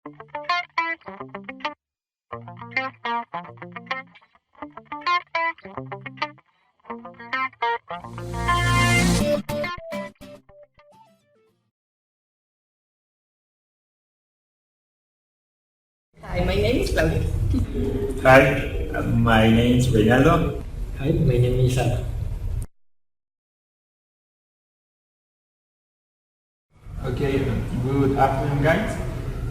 Hi, my name is Claudia. Hi, my name is Reynaldo. Hi, my name is Ana. Okay, good afternoon, guys.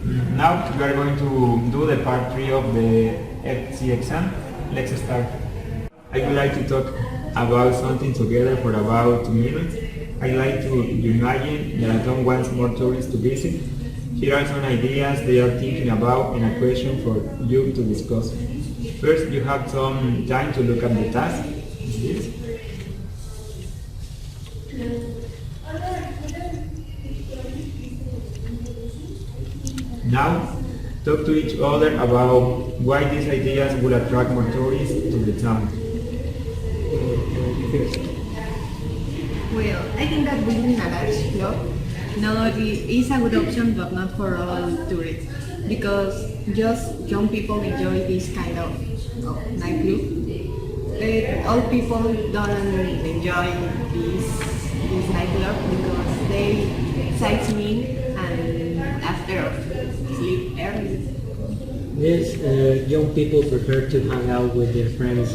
Now we are going to do the part 3 of the FCE exam. Let's start. I would like to talk about something together for about 2 minutes. I like to imagine that I don't want more tourists to visit. Here are some ideas they are thinking about and a question for you to discuss. First, you have some time to look at the task. This. Now, talk to each other about why these ideas will attract more tourists to the town. Well, I think that building a large club is a good option, but not for all tourists, because just young people enjoy this kind of nightclub. But all people don't enjoy this nightclub because they sightseeing and after sleep early. Yes, young people prefer to hang out with their friends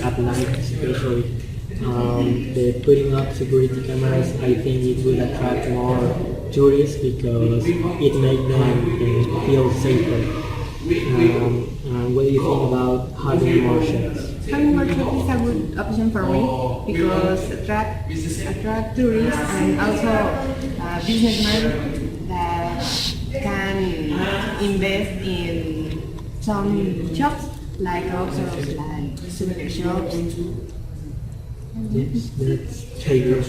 at night, especially. The putting up security cameras, I think it will attract more tourists because it makes them feel safer. What do you think about having more shops? Having more shops is a good option for me because attract tourists and also businessmen that can invest in some shops like bookstores, like souvenir shops. Yes, that's true.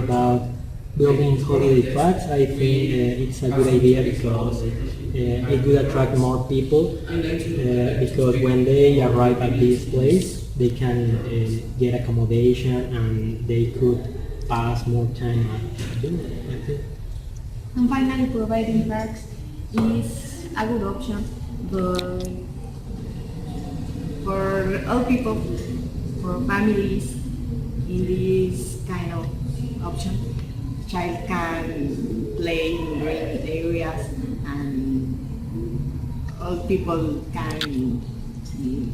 About building holiday flats, I think it's a good idea because it will attract more people because when they arrive at this place, they can get accommodation and they could pass more time at dinner, I think. And finally, providing parks is a good option, but for all people, for families, in this kind of option, child can play in green areas and all people can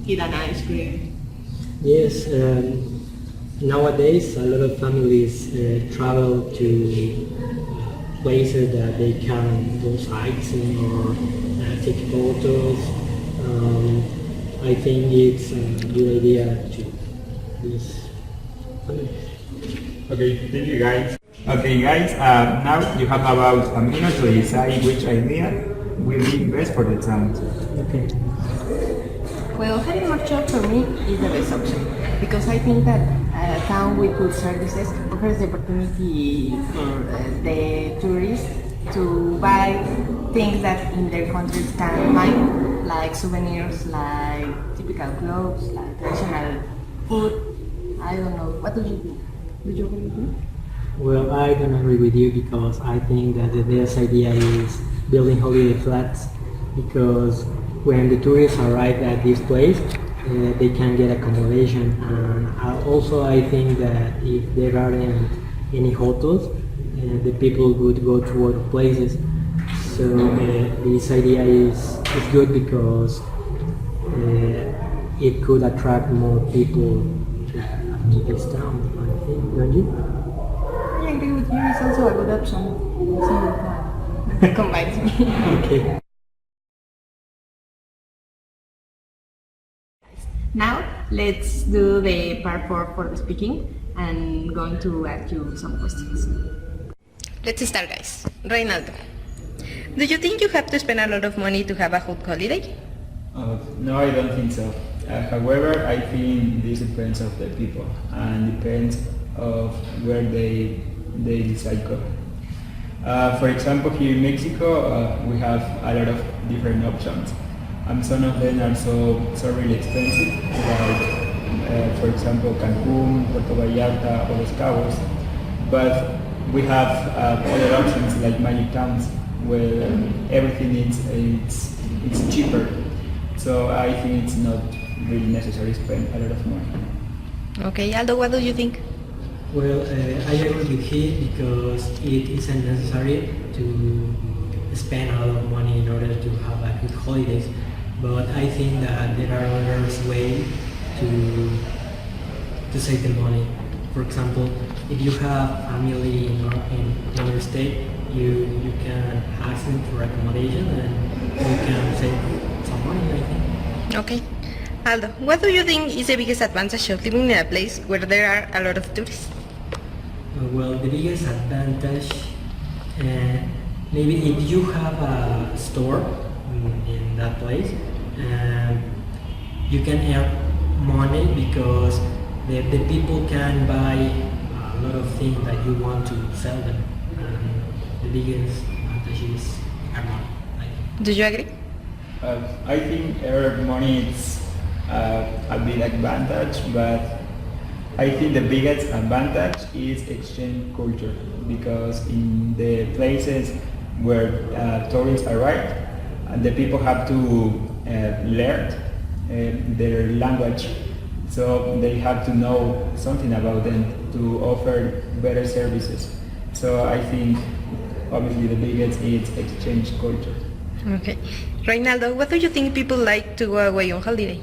eat an ice cream. Yes, nowadays a lot of families travel to places that they can go sightseeing or take photos. I think it's a good idea to this. Okay, thank you guys. Okay guys, now you have about a minute to decide which idea will be best for the town. Okay. Well, having more shops for me is the best option because I think that a town with good services offers the opportunity for the tourists to buy things that in their countries can find, like souvenirs, like typical clothes, like traditional food. I don't know. What do you think? Do you agree with me? Well, I don't agree with you because I think that the best idea is building holiday flats because when the tourists arrive at this place, they can get accommodation and also I think that if there aren't any hotels, the people would go to other places. So this idea is good because it could attract more people to this town, I think, don't you? I agree with you. It's also a good option. So it combines me. Okay. Now, let's do the part 4 for the speaking and going to ask you some questions. Let's start, guys. Reynaldo, do you think you have to spend a lot of money to have a good holiday? No, I don't think so. However, I think this depends of the people and depends of where they decide go. For example, here in Mexico, we have a lot of different options. Some of them are so really expensive, like for example Cancun, Puerto Vallarta, or Los Cabos. But we have other options like magic towns where everything it's cheaper. So I think it's not really necessary to spend a lot of money. Okay, Aldo, what do you think? Well, I agree with him because it isn't necessary to spend a lot of money in order to have a good holidays. But I think that there are other ways to save the money. For example, if you have family in another state, you can ask them for accommodation and you can save some money, I think. Okay. Aldo, what do you think is the biggest advantage of living in a place where there are a lot of tourists? Well, the biggest advantage, maybe if you have a store in that place, you can earn money because the people can buy a lot of things that you want to sell them. The biggest advantage is earn money, I think. Do you agree? I think earn money is a big advantage, but I think the biggest advantage is exchange culture, because in the places where tourists arrive, the people have to learn their language, so they have to know something about them to offer better services. So I think obviously the biggest is exchange culture. Okay. Reynaldo, what do you think people like to go away on holiday?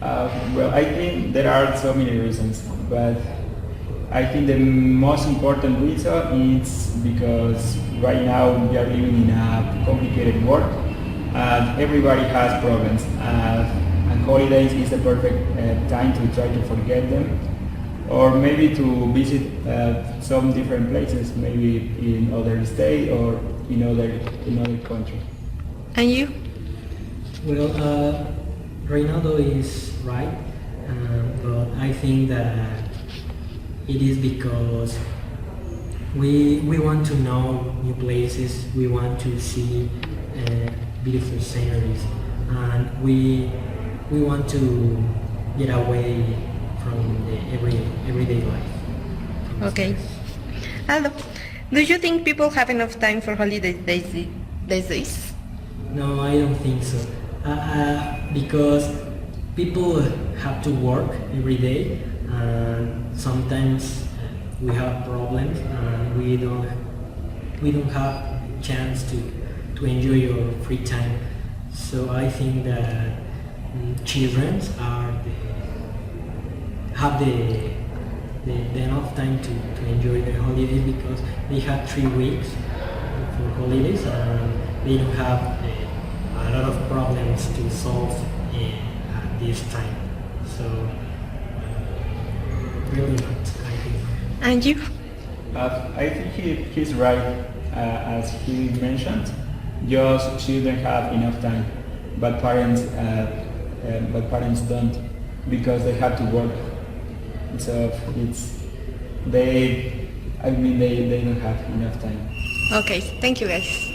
Well, I think there are so many reasons, but I think the most important reason is because right now we are living in a complicated world and everybody has problems, and holidays is the perfect time to try to forget them, or maybe to visit some different places, maybe in other state or in other country. And you? Well, Reynaldo is right, but I think that it is because we want to know new places, we want to see beautiful sceneries, and we want to get away from the everyday life. Okay. Aldo, do you think people have enough time for holidays these days? No, I don't think so. Because people have to work every day, and sometimes we have problems, and we don't have chance to enjoy your free time. So I think that children have the enough time to enjoy their holidays because they have 3 weeks for holidays and they don't have a lot of problems to solve at this time. So really not, I think. And you? I think he's right, as he mentioned. Just children have enough time, but parents don't, because they have to work. So they don't have enough time. Okay, thank you guys.